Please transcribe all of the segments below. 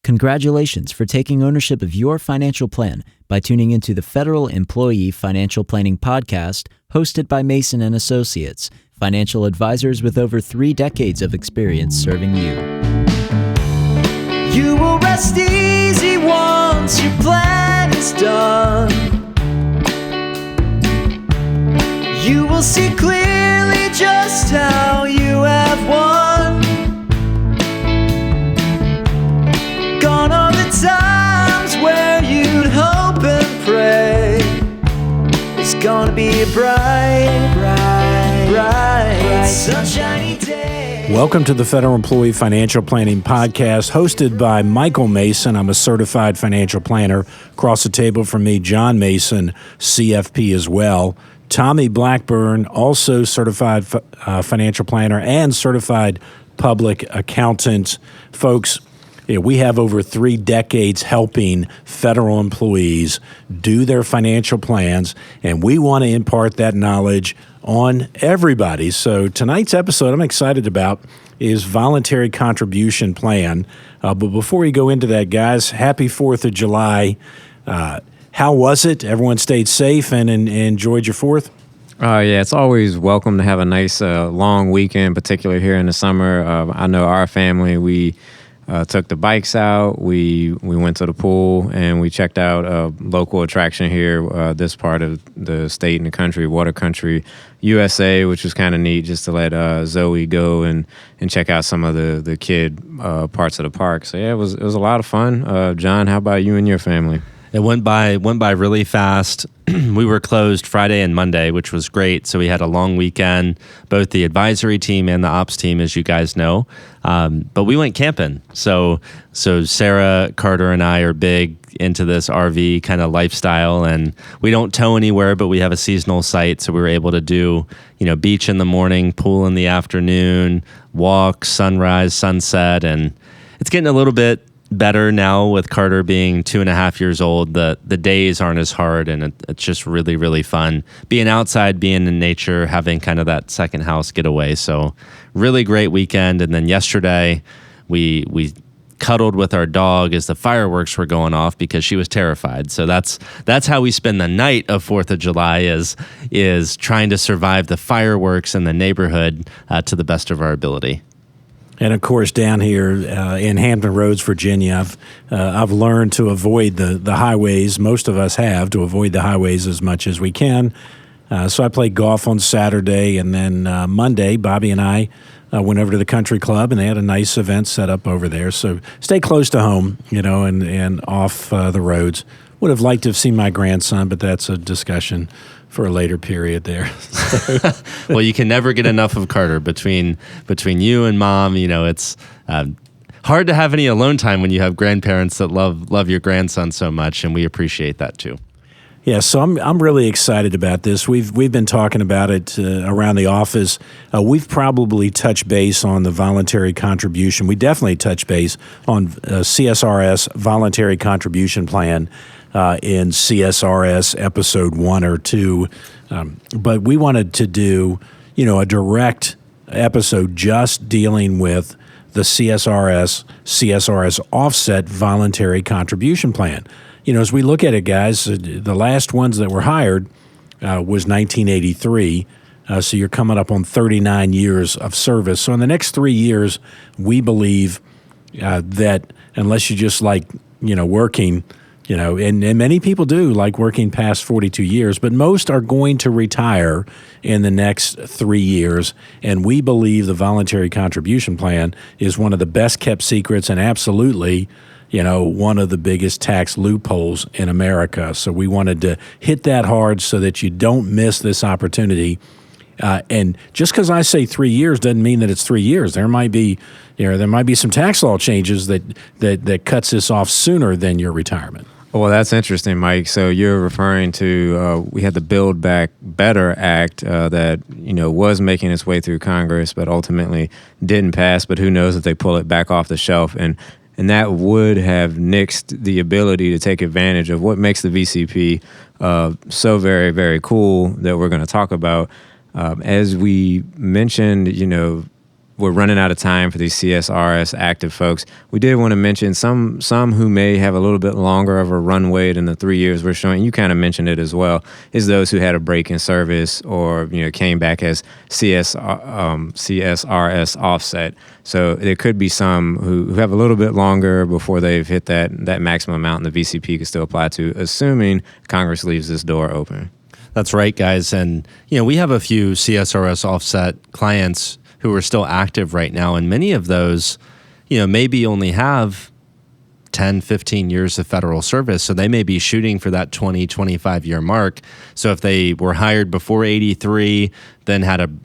Congratulations for taking ownership of your financial plan by tuning into the Federal Employee Financial Planning Podcast, hosted by Mason & Associates, financial advisors with over 3 decades of experience serving you. You will rest easy once your plan is done. You will see clearly just how you have won. Gone are the times where you'd hope and pray. It's gonna be a bright, sunshiny day. Welcome to the Federal Employee Financial Planning Podcast, hosted by Michael Mason. I'm a certified financial planner. Across the table from me, John Mason, CFP as well. Tommy Blackburn, also certified financial planner and certified public accountant. Folks, we have over 3 decades helping federal employees do their financial plans, and we want to impart that knowledge on everybody. So tonight's episode I'm excited about is Voluntary Contribution Plan. But before we go into that, guys, happy 4th of July. How was it? Everyone stayed safe and enjoyed your 4th? Yeah, it's always welcome to have a nice long weekend, particularly here in the summer. I know our family, we took the bikes out, we went to the pool, and we checked out a local attraction here, this part of the state and the country, Water Country USA, which was kind of neat just to let Zoe go and check out some of the kid parts of the park. So yeah, it was a lot of fun. John, how about you and your family? It went by really fast. We were closed Friday and Monday, which was great. So we had a long weekend, both the advisory team and the ops team, as you guys know. But we went camping. So Sarah, Carter, and I are big into this RV kind of lifestyle, and we don't tow anywhere, but we have a seasonal site. So we were able to do, beach in the morning, pool in the afternoon, walk, sunrise, sunset, and it's getting a little bit better now with Carter being 2.5 years old. The days aren't as hard, and it's just really, really fun being outside, being in nature, having kind of that second house getaway. So really great weekend. And then yesterday we cuddled with our dog as the fireworks were going off because she was terrified. So that's how we spend the night of 4th of July is trying to survive the fireworks in the neighborhood to the best of our ability. And of course, down here in Hampton Roads, Virginia, I've learned to avoid the highways. Most of us have, to avoid the highways as much as we can. So I played golf on Saturday, and then Monday, Bobby and I went over to the country club, and they had a nice event set up over there. So stay close to home, and off the roads. Would have liked to have seen my grandson, but that's a discussion for a later period there. Well, you can never get enough of Carter. Between you and Mom, it's hard to have any alone time when you have grandparents that love your grandson so much, and we appreciate that too. Yeah, so I'm really excited about this. We've been talking about it around the office. We've probably touched base on the voluntary contribution. We definitely touched base on CSRS Voluntary Contribution Plan in CSRS episode 1 or 2. But we wanted to do, a direct episode just dealing with the CSRS Offset Voluntary Contribution Plan. As we look at it, guys, the last ones that were hired was 1983. So you're coming up on 39 years of service. So in the next 3 years, we believe that unless you just like, working, and many people do like working past 42 years, but most are going to retire in the next 3 years. And we believe the voluntary contribution plan is one of the best kept secrets and absolutely, one of the biggest tax loopholes in America. So we wanted to hit that hard so that you don't miss this opportunity. And just because I say 3 years doesn't mean that it's 3 years. There might be, some tax law changes that cuts this off sooner than your retirement. Well, that's interesting, Mike. So you're referring to we had the Build Back Better Act that was making its way through Congress, but ultimately didn't pass. But who knows if they pull it back off the shelf? And that would have nixed the ability to take advantage of what makes the VCP so very, very cool that we're going to talk about. As we mentioned, we're running out of time for these CSRS active folks. We did want to mention some who may have a little bit longer of a runway than the 3 years we're showing. You kind of mentioned it as well. Is those who had a break in service or came back as CSRS Offset. So there could be some who have a little bit longer before they've hit that maximum amount, and the VCP could still apply to, assuming Congress leaves this door open. That's right, guys. And we have a few CSRS Offset clients who are still active right now. And many of those, maybe only have 10, 15 years of federal service. So they may be shooting for that 20, 25-year mark. So if they were hired before 83, then had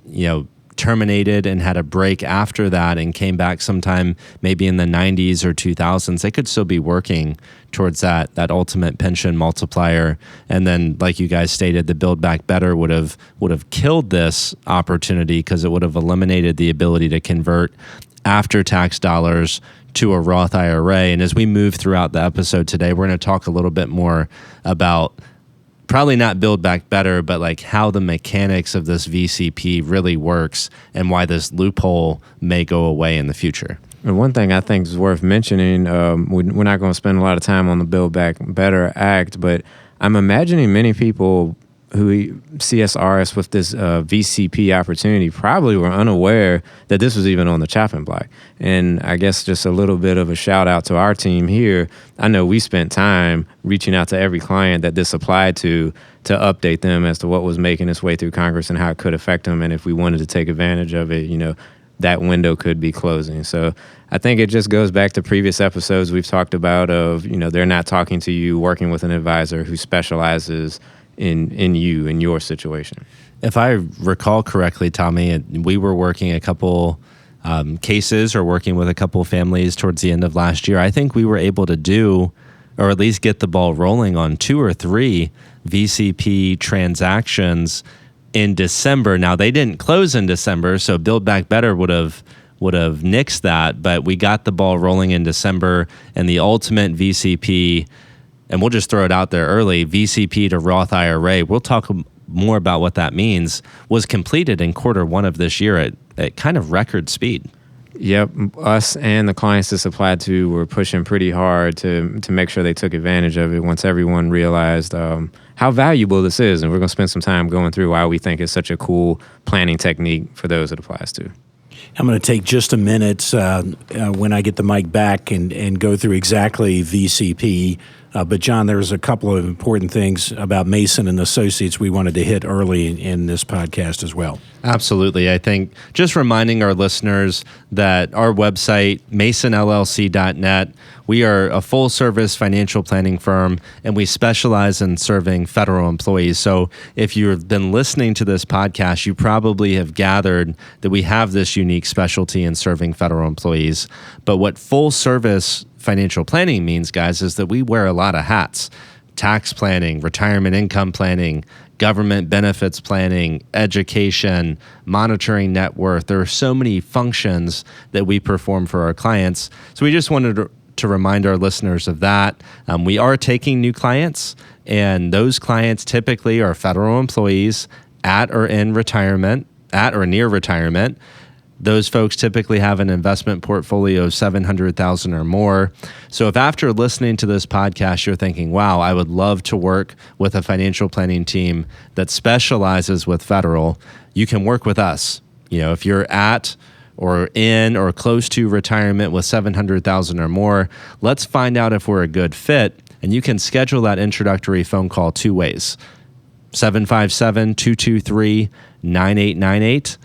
terminated and had a break after that and came back sometime maybe in the 90s or 2000s, they could still be working towards that ultimate pension multiplier. And then, like you guys stated, the Build Back Better would have killed this opportunity because it would have eliminated the ability to convert after-tax dollars to a Roth IRA. And as we move throughout the episode today, we're going to talk a little bit more about probably not Build Back Better, but like how the mechanics of this VCP really works and why this loophole may go away in the future. And one thing I think is worth mentioning, we're not going to spend a lot of time on the Build Back Better Act, but I'm imagining many people who CSRS with this VCP opportunity probably were unaware that this was even on the chopping block. And I guess just a little bit of a shout out to our team here. I know we spent time reaching out to every client that this applied to update them as to what was making its way through Congress and how it could affect them. And if we wanted to take advantage of it, that window could be closing. So I think it just goes back to previous episodes we've talked about of, they're not talking to you, working with an advisor who specializes in your situation. If I recall correctly, Tommy, we were working a couple cases or working with a couple families towards the end of last year. I think we were able to do, or at least get the ball rolling on 2 or 3 VCP transactions in December. Now, they didn't close in December, so Build Back Better would have nixed that, but we got the ball rolling in December, and the ultimate VCP, and we'll just throw it out there early, VCP to Roth IRA, we'll talk more about what that means, was completed in Q1 of this year at kind of record speed. Yep. Us and the clients this applied to were pushing pretty hard to make sure they took advantage of it once everyone realized how valuable this is. And we're going to spend some time going through why we think it's such a cool planning technique for those it applies to. I'm going to take just a minute when I get the mic back and go through exactly VCP. But John, there's a couple of important things about Mason and Associates we wanted to hit early in this podcast as well. Absolutely. I think just reminding our listeners that our website, masonllc.net, we are a full-service financial planning firm, and we specialize in serving federal employees. So if you've been listening to this podcast, you probably have gathered that we have this unique specialty in serving federal employees. But what full-service financial planning means, guys, is that we wear a lot of hats. Tax planning, retirement income planning, government benefits planning, education, monitoring net worth. There are so many functions that we perform for our clients. So we just wanted to remind our listeners of that. We are taking new clients, and those clients typically are federal employees at or in retirement, at or near retirement. Those folks typically have an investment portfolio of $700,000 or more. So if after listening to this podcast, you're thinking, wow, I would love to work with a financial planning team that specializes with federal, you can work with us. If you're at or in or close to retirement with $700,000 or more, let's find out if we're a good fit. And you can schedule that introductory phone call 2 ways, 757-223-9898.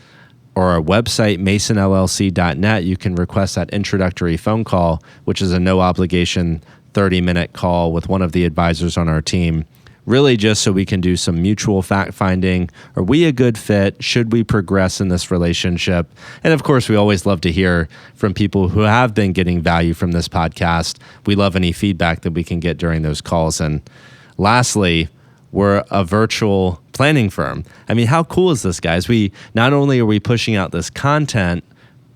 or our website, masonllc.net, you can request that introductory phone call, which is a no-obligation 30-minute call with one of the advisors on our team, really just so we can do some mutual fact-finding. Are we a good fit? Should we progress in this relationship? And, of course, we always love to hear from people who have been getting value from this podcast. We love any feedback that we can get during those calls. And lastly, we're a virtual planning firm. I mean, how cool is this, guys? Not only are we pushing out this content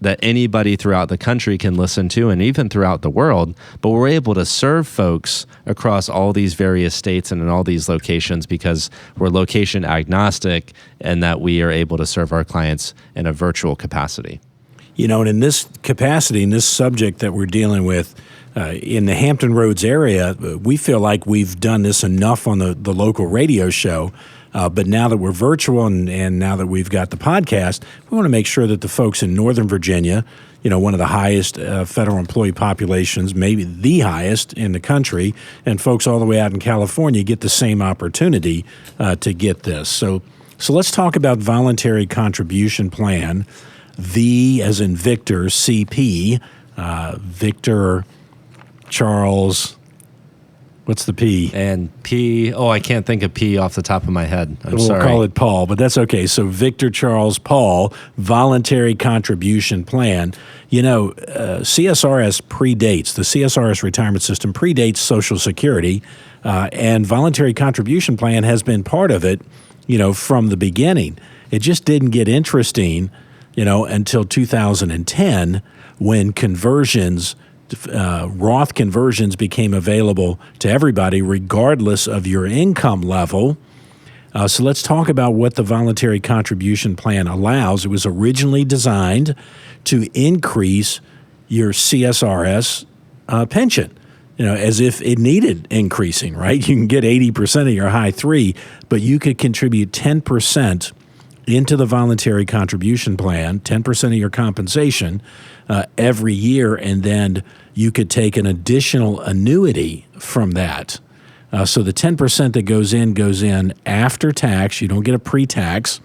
that anybody throughout the country can listen to and even throughout the world, but we're able to serve folks across all these various states and in all these locations because we're location agnostic and that we are able to serve our clients in a virtual capacity. And in this capacity, in this subject that we're dealing with, in the Hampton Roads area, we feel like we've done this enough on the local radio show. But now that we're virtual and now that we've got the podcast, we want to make sure that the folks in Northern Virginia, one of the highest federal employee populations, maybe the highest in the country, and folks all the way out in California get the same opportunity to get this. So let's talk about Voluntary Contribution Plan, V as in Victor, CP, Victor, Charles, what's the P? And P, I can't think of P off the top of my head. I'm sorry. We'll call it Paul, but that's okay. So Victor, Charles, Paul, Voluntary Contribution Plan. CSRS predates, the CSRS retirement system predates Social Security, and Voluntary Contribution Plan has been part of it, from the beginning. It just didn't get interesting, until 2010 when conversions, Roth conversions became available to everybody regardless of your income level. So let's talk about what the Voluntary Contribution Plan allows. It was originally designed to increase your CSRS pension, as if it needed increasing, right? You can get 80% of your high three, but you could contribute 10% into the Voluntary Contribution Plan, 10% of your compensation every year, and then you could take an additional annuity from that. So the 10% that goes in after tax. You don't get a pre-tax,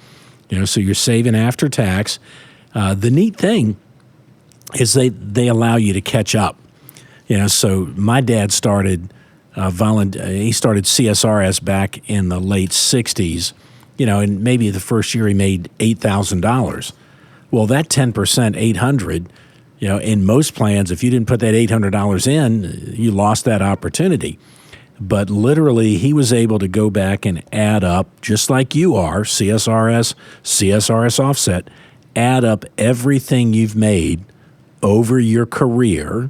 so you're saving after tax. The neat thing is they allow you to catch up. So my dad started he started CSRS back in the late 60s, and maybe the first year he made $8,000. Well, that 10%, $800, in most plans, if you didn't put that $800 in, you lost that opportunity. But literally, he was able to go back and add up, just like you are, CSRS Offset, add up everything you've made over your career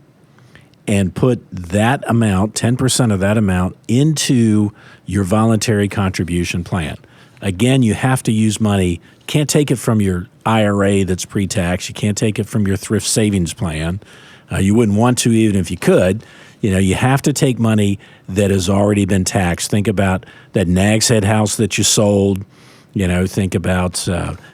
and put that amount, 10% of that amount, into your Voluntary Contribution Plan. Again, you have to use money. Can't take it from your IRA that's pre-tax. You can't take it from your thrift savings plan. You wouldn't want to even if you could. You have to take money that has already been taxed. Think about that Nag's Head house that you sold. Think about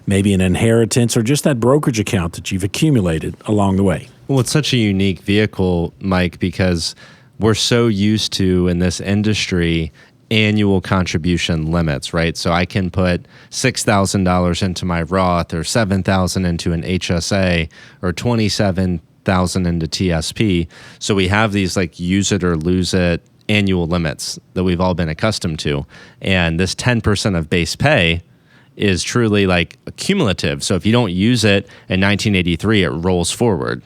maybe an inheritance or just that brokerage account that you've accumulated along the way. Well, it's such a unique vehicle, Mike, because we're so used to, in this industry, annual contribution limits, right? So I can put $6,000 into my Roth or $7,000 into an HSA or $27,000 into TSP. So we have these like use it or lose it annual limits that we've all been accustomed to. And this 10% of base pay is truly like cumulative. So if you don't use it in 1983, it rolls forward.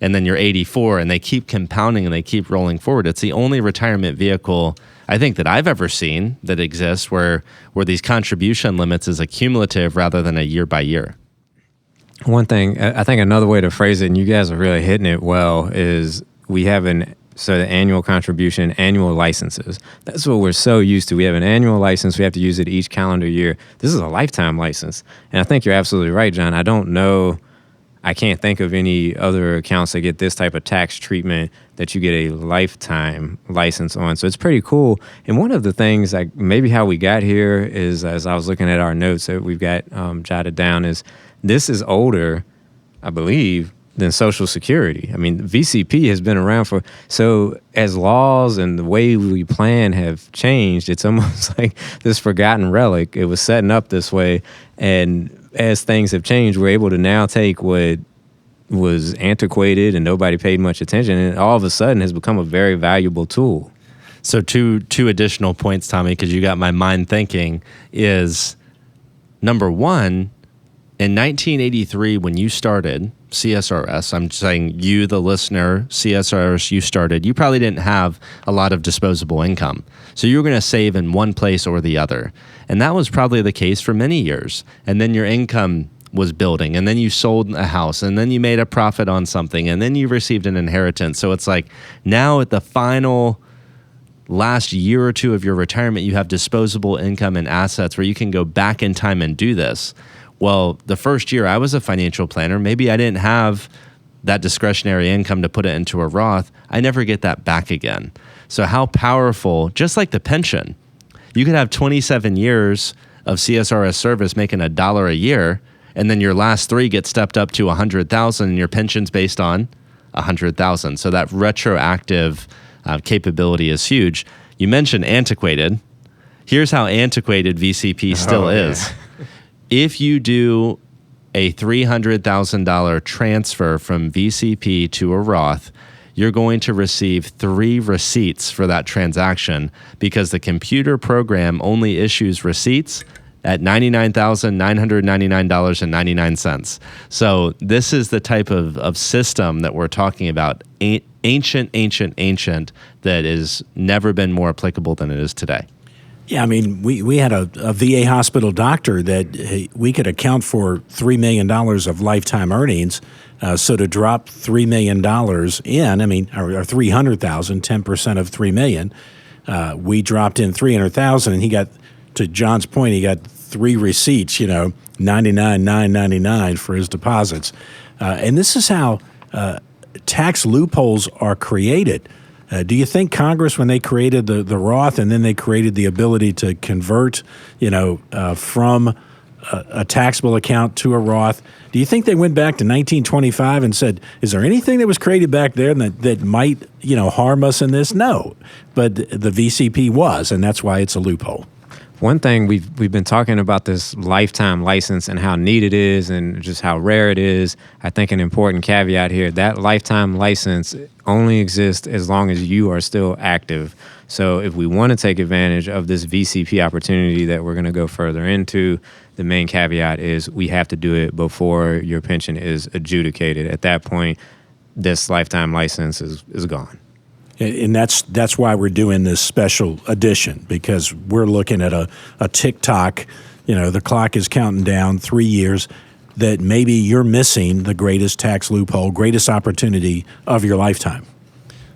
And then you're 84 and they keep compounding and they keep rolling forward. It's the only retirement vehicle I think that I've ever seen that exists where these contribution limits is a cumulative rather than a year by year. One thing, I think another way to phrase it, and you guys are really hitting it well, is we have the annual contribution, annual licenses. That's what we're so used to. We have an annual license. We have to use it each calendar year. This is a lifetime license. And I think you're absolutely right, John. I can't think of any other accounts that get this type of tax treatment that you get a lifetime license on. So it's pretty cool. And one of the things, like maybe how we got here is, as I was looking at our notes that we've got jotted down, is this is older, I believe, than Social Security. I mean, VCP has been around so as laws and the way we plan have changed, it's almost like this forgotten relic. It was setting up this way, and as things have changed, we're able to now take what was antiquated and nobody paid much attention, and all of a sudden has become a very valuable tool. So two additional points, Tommy, because you got my mind thinking, is number one, in 1983, when you started CSRS, I'm saying you, the listener, CSRS, you started, you probably didn't have a lot of disposable income. So you were going to save in one place or the other. And that was probably the case for many years. And then your income was building, and then you sold a house, and then you made a profit on something, and then you received an inheritance. So it's like now at the final last year or two of your retirement, you have disposable income and assets where you can go back in time and do this. Well, the first year I was a financial planner, maybe I didn't have that discretionary income to put it into a Roth. I never get that back again. So how powerful, just like the pension, you could have 27 years of CSRS service making $1 a year, and then your last 3 get stepped up to 100,000, and your pension's based on 100,000. So that retroactive capability is huge. You mentioned antiquated. Here's how antiquated VCP still is. If you do a $300,000 transfer from VCP to a Roth, you're going to receive 3 receipts for that transaction because the computer program only issues receipts at $99,999.99. So this is the type of system that we're talking about, ancient, that has never been more applicable than it is today. Yeah, I mean, we had a VA hospital doctor that we could account for $3 million of lifetime earnings. So to drop $3 million in, I mean, or 300,000, 10% of $3 million, we dropped in 300,000, and he got, to John's point, he got 3 receipts, $99,999 for his deposits. And this is how tax loopholes are created. Do you think Congress, when they created the Roth and then they created the ability to convert, from a taxable account to a Roth, do you think they went back to 1925 and said, is there anything that was created back there that might, harm us in this? No. But the VCP was, and that's why it's a loophole. One thing we've been talking about, this lifetime license and how neat it is and just how rare it is. I think an important caveat here, that lifetime license only exists as long as you are still active. So if we want to take advantage of this VCP opportunity that we're going to go further into, the main caveat is we have to do it before your pension is adjudicated. At that point, this lifetime license is gone. And that's why we're doing this special edition, because we're looking at a tick-tock, the clock is counting down 3 years, that maybe you're missing the greatest tax loophole, greatest opportunity of your lifetime.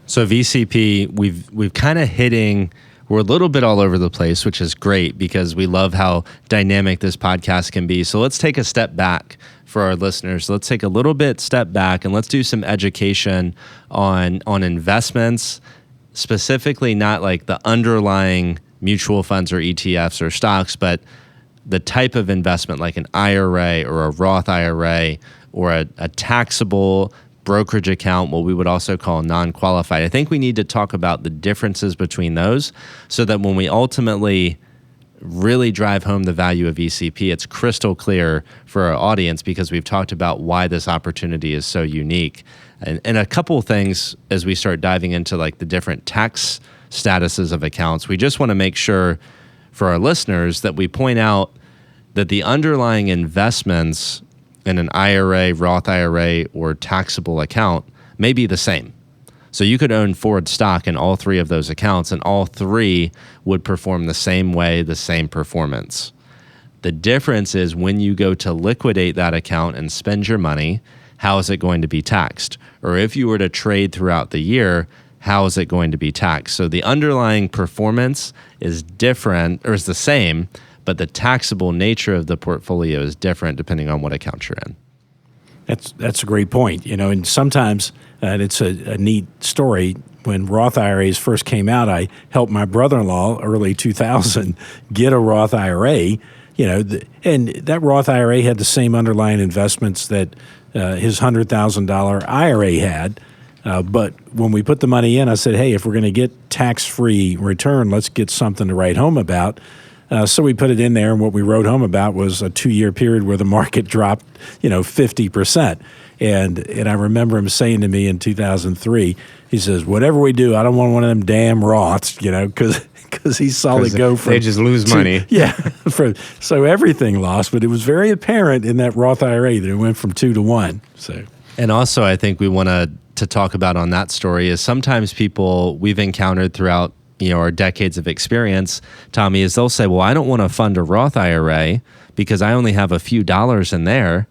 So VCP, we've kind of we're a little bit all over the place, which is great because we love how dynamic this podcast can be. So let's take a step back for our listeners. Let's take a little bit step back and let's do some education on investments, specifically not like the underlying mutual funds or ETFs or stocks, but the type of investment like an IRA or a Roth IRA or a taxable brokerage account, what we would also call non-qualified. I think we need to talk about the differences between those so that when we ultimately really drive home the value of VCP, it's crystal clear for our audience because we've talked about why this opportunity is so unique. And a couple of things as we start diving into like the different tax statuses of accounts, we just want to make sure for our listeners that we point out that the underlying investments in an IRA, Roth IRA, or taxable account may be the same. So you could own Ford stock in all 3 of those accounts, and all 3 would perform the same way, the same performance. The difference is when you go to liquidate that account and spend your money, how is it going to be taxed? Or if you were to trade throughout the year, how is it going to be taxed? So the underlying performance is different, or is the same, but the taxable nature of the portfolio is different depending on what account you're in. That's a great point. And sometimes, and it's a neat story, when Roth IRAs first came out, I helped my brother-in-law, early 2000, get a Roth IRA, and that Roth IRA had the same underlying investments that his $100,000 IRA had. But when we put the money in, I said, hey, if we're going to get tax-free return, let's get something to write home about. So we put it in there, and what we wrote home about was a 2-year period where the market dropped, 50%. And I remember him saying to me in 2003, he says, whatever we do, I don't want one of them damn Roths, because he saw it go from... They just lose money. Yeah. So everything lost, but it was very apparent in that Roth IRA that it went from 2 to 1. So, and also I think we want to talk about on that story is sometimes people we've encountered throughout our decades of experience, Tommy, is they'll say, well, I don't want to fund a Roth IRA because I only have a few dollars in there.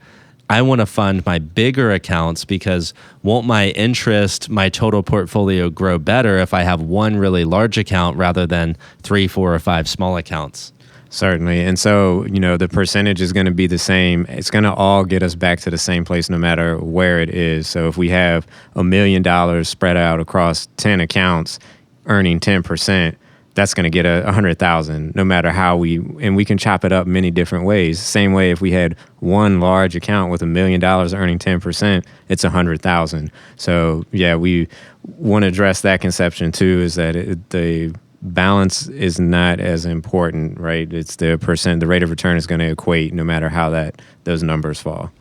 I want to fund my bigger accounts because won't my interest, my total portfolio grow better if I have one really large account rather than 3, 4, or 5 small accounts? Certainly. And so, the percentage is going to be the same. It's going to all get us back to the same place no matter where it is. So if we have $1 million spread out across 10 accounts earning 10%, that's going to get $100,000 no matter how and we can chop it up many different ways. Same way if we had one large account with $1 million earning 10%, it's $100,000. So yeah, we want to address that conception too, is that the balance is not as important, right? It's the rate of return is going to equate no matter how those numbers fall.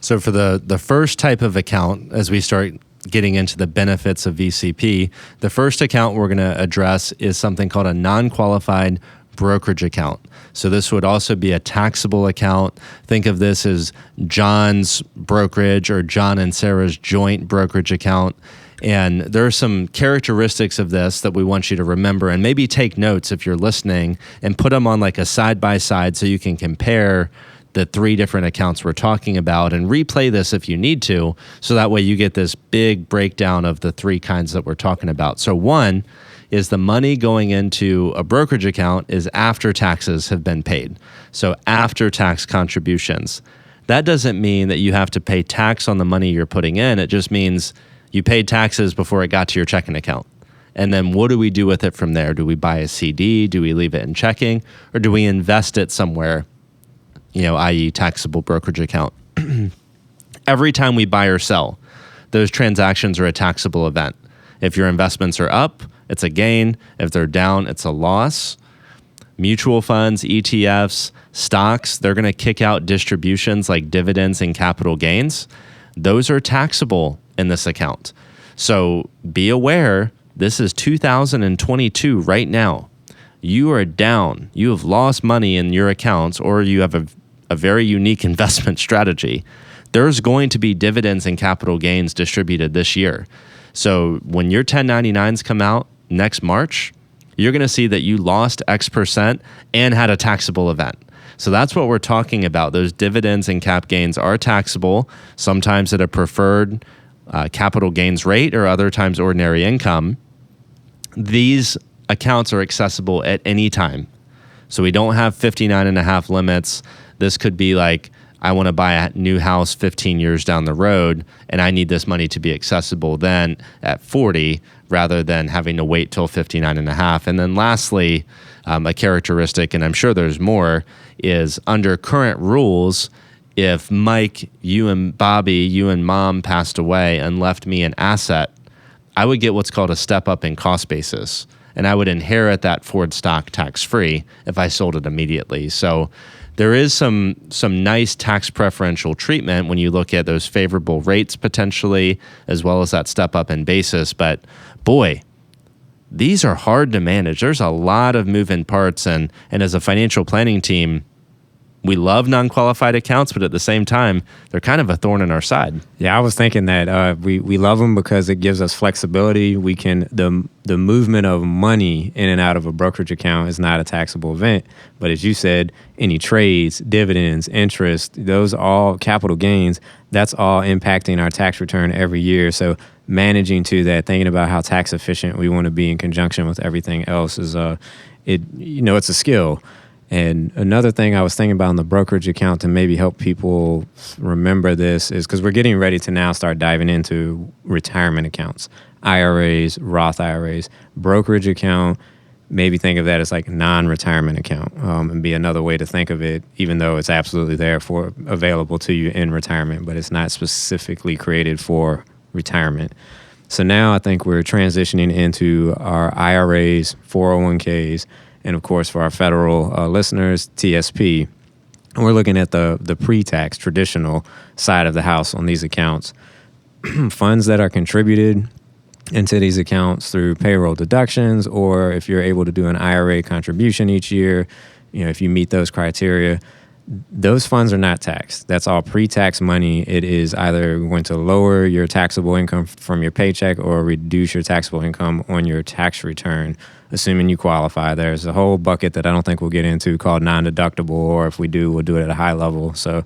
So for the first type of account, as we start getting into the benefits of VCP, the first account we're going to address is something called a non-qualified brokerage account. So this would also be a taxable account. Think of this as John's brokerage or John and Sarah's joint brokerage account. And there are some characteristics of this that we want you to remember, and maybe take notes if you're listening and put them on like a side-by-side so you can compare the 3 different accounts we're talking about and replay this if you need to, so that way you get this big breakdown of the 3 kinds that we're talking about. So one is the money going into a brokerage account is after taxes have been paid. So after tax contributions. That doesn't mean that you have to pay tax on the money you're putting in. It just means you paid taxes before it got to your checking account. And then what do we do with it from there? Do we buy a CD? Do we leave it in checking? Or do we invest it somewhere, i.e. taxable brokerage account? Every time we buy or sell, those transactions are a taxable event. If your investments are up, it's a gain. If they're down, it's a loss. Mutual funds, ETFs, stocks, they're going to kick out distributions like dividends and capital gains. Those are taxable in this account. So be aware, this is 2022 right now. You are down. You have lost money in your accounts, or you have a very unique investment strategy. There's going to be dividends and capital gains distributed this year. So when your 1099s come out next March, you're going to see that you lost X percent and had a taxable event. So that's what we're talking about. Those dividends and cap gains are taxable, sometimes at a preferred capital gains rate or other times ordinary income. These accounts are accessible at any time. So we don't have 59.5 limits. This could be like, I want to buy a new house 15 years down the road, and I need this money to be accessible then at 40 rather than having to wait till 59.5. And then lastly, a characteristic, and I'm sure there's more, is under current rules, if Mike, you and Bobby, you and Mom passed away and left me an asset, I would get what's called a step up in cost basis. And I would inherit that Ford stock tax-free if I sold it immediately. So there is some nice tax preferential treatment when you look at those favorable rates potentially, as well as that step up in basis. But boy, these are hard to manage. There's a lot of moving parts. And as a financial planning team, we love non-qualified accounts, but at the same time, they're kind of a thorn in our side. Yeah, I was thinking that we love them because it gives us flexibility. We can the movement of money in and out of a brokerage account is not a taxable event. But as you said, any trades, dividends, interest, those all capital gains, that's all impacting our tax return every year. So managing to that, thinking about how tax efficient we want to be in conjunction with everything else is it's a skill. And another thing I was thinking about in the brokerage account to maybe help people remember this is because we're getting ready to now start diving into retirement accounts, IRAs, Roth IRAs, brokerage account. Maybe think of that as like non-retirement account and be another way to think of it, even though it's absolutely there for available to you in retirement, but it's not specifically created for retirement. So now I think we're transitioning into our IRAs, 401ks, and of course, for our federal listeners, TSP. And we're looking at the pre-tax traditional side of the house on these accounts. Funds that are contributed into these accounts through payroll deductions, or if you're able to do an IRA contribution each year, if you meet those criteria, those funds are not taxed. That's all pre-tax money. It is either going to lower your taxable income from your paycheck or reduce your taxable income on your tax return, assuming you qualify. There's a whole bucket that I don't think we'll get into called non-deductible, or if we do, we'll do it at a high level. So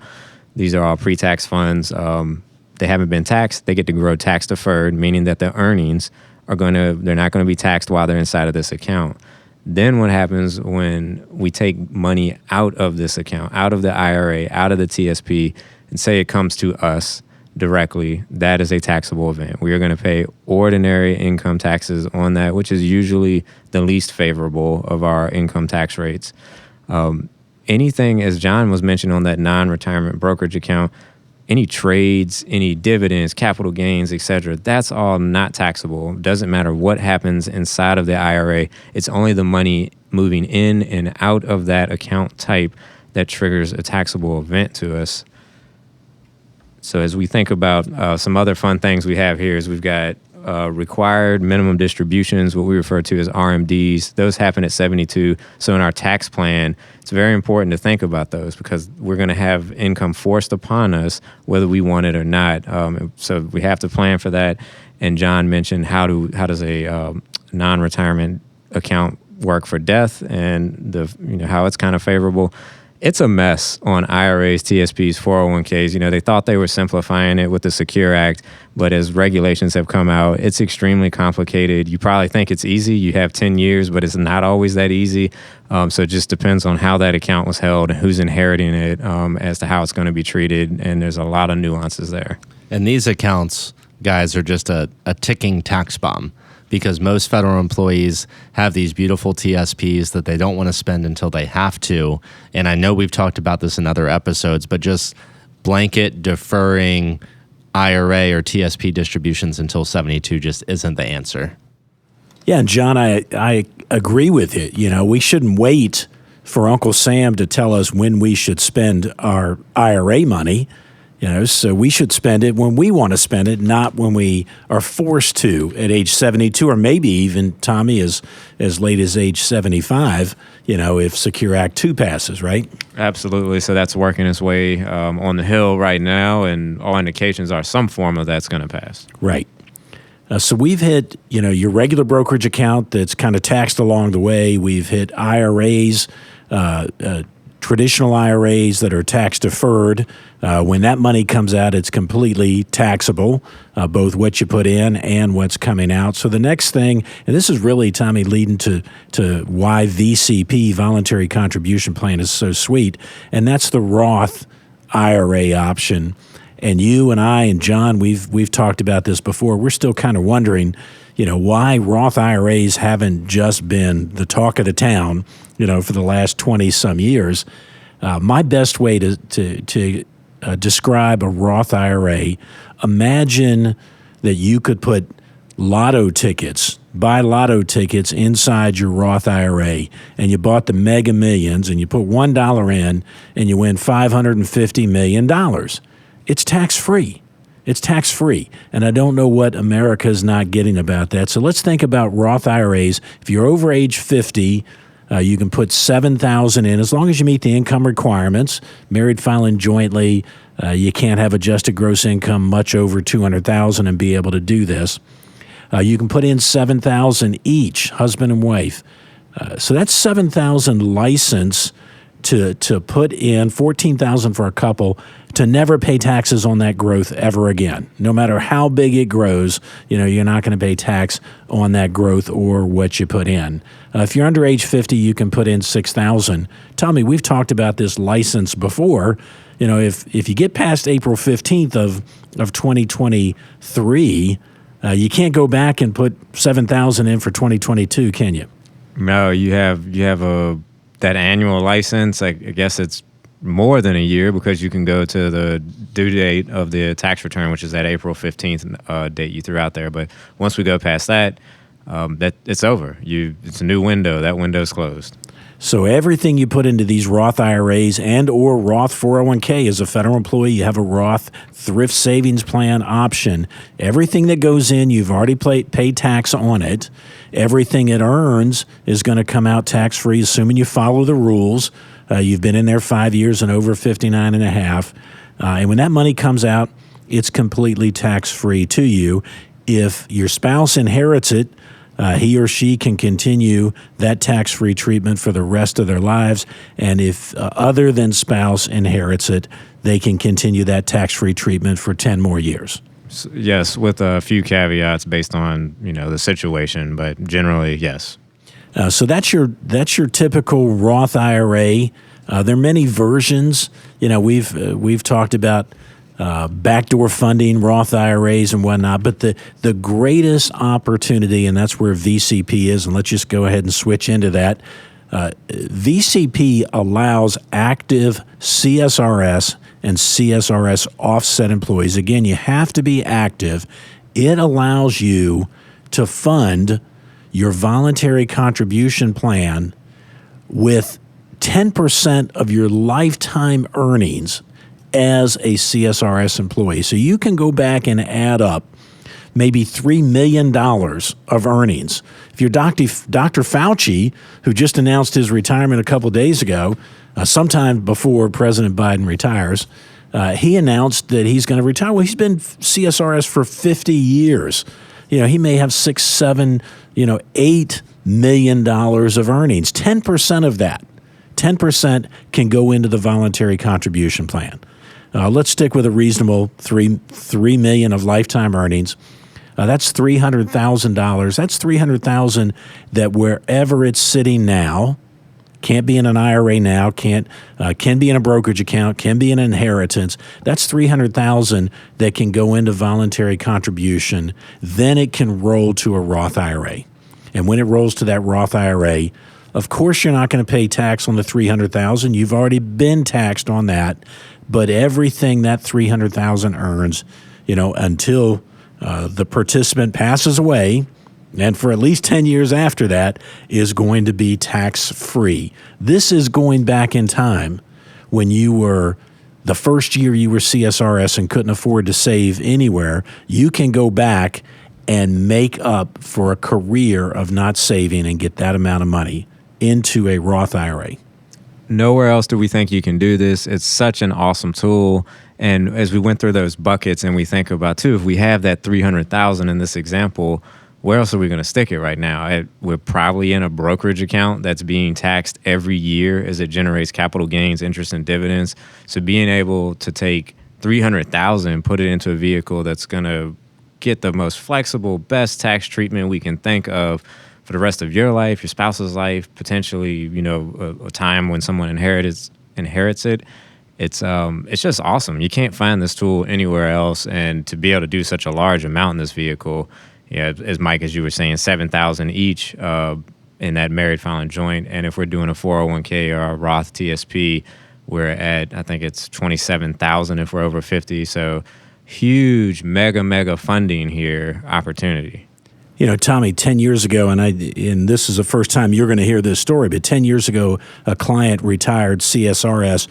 these are all pre-tax funds. They haven't been taxed. They get to grow tax deferred, meaning that the earnings they're not going to be taxed while they're inside of this account. Then what happens when we take money out of this account, out of the IRA, out of the TSP, and say it comes to us directly, that is a taxable event. We are going to pay ordinary income taxes on that, which is usually the least favorable of our income tax rates. Anything, as John was mentioning on that non-retirement brokerage account, any trades, any dividends, capital gains, etc., that's all not taxable. Doesn't matter what happens inside of the IRA. It's only the money moving in and out of that account type that triggers a taxable event to us. So as we think about some other fun things we have here is we've got required minimum distributions, what we refer to as RMDs. Those happen at 72. So in our tax plan, it's very important to think about those because we're going to have income forced upon us whether we want it or not. So we have to plan for that. And John mentioned how does a non-retirement account work for death and how it's kind of favorable. It's a mess on IRAs, TSPs, 401ks. They thought they were simplifying it with the Secure Act, but as regulations have come out, it's extremely complicated. You probably think it's easy. You have 10 years, but it's not always that easy. So it just depends on how that account was held and who's inheriting it as to how it's going to be treated. And there's a lot of nuances there. And these accounts, guys, are just a ticking tax bomb. Because most federal employees have these beautiful TSPs that they don't want to spend until they have to. And I know we've talked about this in other episodes, but just blanket deferring IRA or TSP distributions until 72 just isn't the answer. Yeah, and John, I agree with you. We shouldn't wait for Uncle Sam to tell us when we should spend our IRA money. So we should spend it when we want to spend it, not when we are forced to at age 72, or maybe even, Tommy, as late as age 75, if Secure Act 2 passes, right? Absolutely. So that's working its way on the Hill right now, and all indications are some form of that's going to pass. Right. So we've hit, your regular brokerage account that's kind of taxed along the way. We've hit IRAs, traditional IRAs that are tax deferred. When that money comes out, it's completely taxable, both what you put in and what's coming out. So the next thing, and this is really, Tommy, leading to why VCP, Voluntary Contribution Plan, is so sweet, and that's the Roth IRA option. And you and I and John, we've talked about this before. We're still kind of wondering, why Roth IRAs haven't just been the talk of the town, for the last 20-some years. My best way to describe a Roth IRA, imagine that you could put buy lotto tickets inside your Roth IRA, and you bought the Mega Millions, and you put $1 in, and you win $550 million. It's tax-free. It's tax-free, and I don't know what America's not getting about that. So let's think about Roth IRAs. If you're over age 50, you can put $7,000 in as long as you meet the income requirements. Married filing jointly, you can't have adjusted gross income much over $200,000 and be able to do this. You can put in $7,000 each, husband and wife. So that's $7,000 license to put in, $14,000 for a couple, to never pay taxes on that growth ever again. No matter how big it grows, you're not going to pay tax on that growth or what you put in. If you're under age 50, you can put in $6,000. Tommy, we've talked about this license before. If you get past April 15th of 2023, you can't go back and put $7,000 in for 2022, can you? No, you have that annual license. I guess it's more than a year because you can go to the due date of the tax return, which is that April 15th date you threw out there. But once we go past that, it's over. It's a new window. That window's closed. So everything you put into these Roth IRAs and or Roth 401k, as a federal employee, you have a Roth thrift savings plan option. Everything that goes in, you've already paid tax on it. Everything it earns is going to come out tax-free, assuming you follow the rules. You've been in there 5 years and over 59 and a half. And when that money comes out, it's completely tax-free to you. If your spouse inherits it, he or she can continue that tax-free treatment for the rest of their lives. And if other than spouse inherits it, they can continue that tax-free treatment for 10 more years. Yes, with a few caveats based on the situation, but generally, yes. So that's your typical Roth IRA. There are many versions. We've talked about backdoor funding, Roth IRAs and whatnot, but the greatest opportunity, and that's where VCP is, and let's just go ahead and switch into that. VCP allows active CSRS and CSRS Offset employees. Again, you have to be active. It allows you to fund your voluntary contribution plan with 10% of your lifetime earnings as a CSRS employee. So you can go back and add up maybe $3 million of earnings. If you're Dr. Fauci, who just announced his retirement a couple days ago, sometime before President Biden retires, he announced that he's going to retire. Well, he's been CSRS for 50 years. He may have $6, $7, $8 million of earnings. 10% of that, 10% can go into the voluntary contribution plan. Let's stick with a reasonable $3 million of lifetime earnings. That's $300,000. That's $300,000 that wherever it's sitting now, can't be in an IRA now, can be in a brokerage account, can be in an inheritance. That's $300,000 that can go into voluntary contribution. Then it can roll to a Roth IRA. And when it rolls to that Roth IRA, of course you're not going to pay tax on the $300,000. You've already been taxed on that. But everything that $300,000 earns, until the participant passes away, and for at least 10 years after that, is going to be tax-free. This is going back in time when you were the first year you were CSRS and couldn't afford to save anywhere. You can go back and make up for a career of not saving and get that amount of money into a Roth IRA. Nowhere else do we think you can do this. It's such an awesome tool. And as we went through those buckets and we think about, too, if we have that $300,000 in this example, where else are we going to stick it right now? We're probably in a brokerage account that's being taxed every year as it generates capital gains, interest, and dividends. So being able to take $300,000, put it into a vehicle that's going to get the most flexible, best tax treatment we can think of for the rest of your life, your spouse's life, potentially, a time when someone inherits it. It's just awesome. You can't find this tool anywhere else, and to be able to do such a large amount in this vehicle, as Mike, as you were saying, $7,000 each in that married filing joint, and if we're doing a 401k or a Roth TSP, we're at, I think it's $27,000 if we're over 50. So huge, mega funding here, opportunity. Tommy, 10 years ago, and this is the first time you're going to hear this story, but 10 years ago, a client retired CSRS.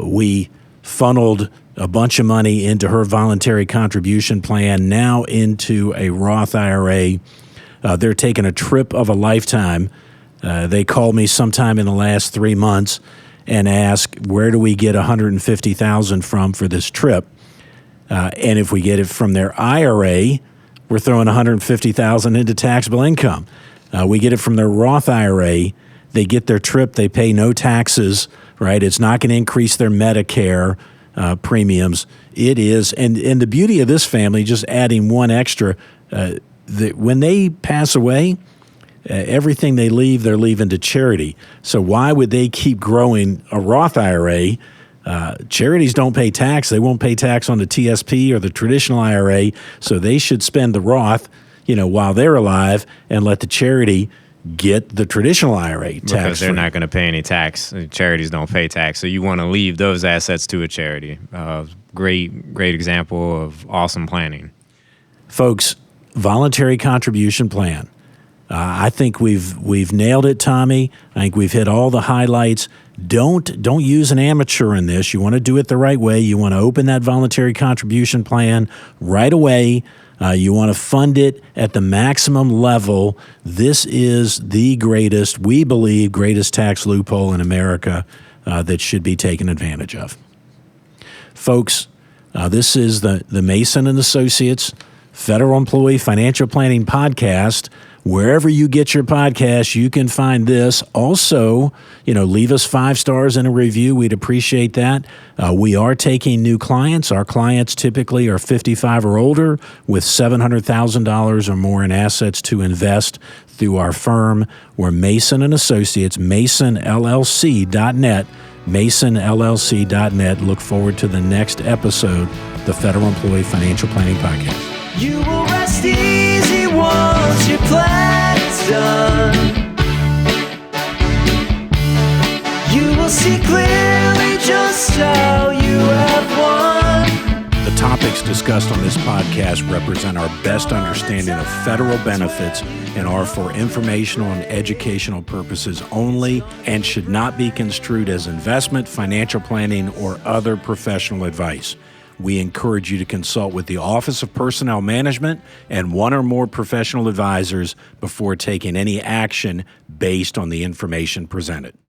We funneled a bunch of money into her voluntary contribution plan, now into a Roth IRA. They're taking a trip of a lifetime. They called me sometime in the last 3 months and asked, where do we get $150,000 from for this trip? And if we get it from their IRA, we're throwing $150,000 into taxable income. We get it from their Roth IRA. They get their trip. They pay no taxes, right? It's not going to increase their Medicare premiums. It is. And the beauty of this family, just adding one extra, when they pass away, everything they leave, they're leaving to charity. So why would they keep growing a Roth IRA? Charities don't pay tax. They won't pay tax on the TSP or the traditional IRA, so they should spend the Roth, while they're alive, and let the charity get the traditional IRA tax. Because they're not going to pay any tax. Charities don't pay tax, so you want to leave those assets to a charity. Great example of awesome planning. Folks, voluntary contribution plan. I think we've nailed it, Tommy. I think we've hit all the highlights. Don't use an amateur in this. You want to do it the right way. You want to open that voluntary contribution plan right away. You want to fund it at the maximum level. This is the greatest, we believe, greatest tax loophole in America that should be taken advantage of. Folks, this is the Mason & Associates Federal Employee Financial Planning Podcast. Wherever you get your podcasts, you can find this. Also, leave us 5 stars and a review. We'd appreciate that. We are taking new clients. Our clients typically are 55 or older with $700,000 or more in assets to invest through our firm. We're Mason & Associates, masonllc.net, masonllc.net. Look forward to the next episode, the Federal Employee Financial Planning Podcast. You will rest easy once your plan is done. You will see clearly just how you have won. The topics discussed on this podcast represent our best understanding of federal benefits and are for informational and educational purposes only and should not be construed as investment, financial planning, or other professional advice. We encourage you to consult with the Office of Personnel Management and one or more professional advisors before taking any action based on the information presented.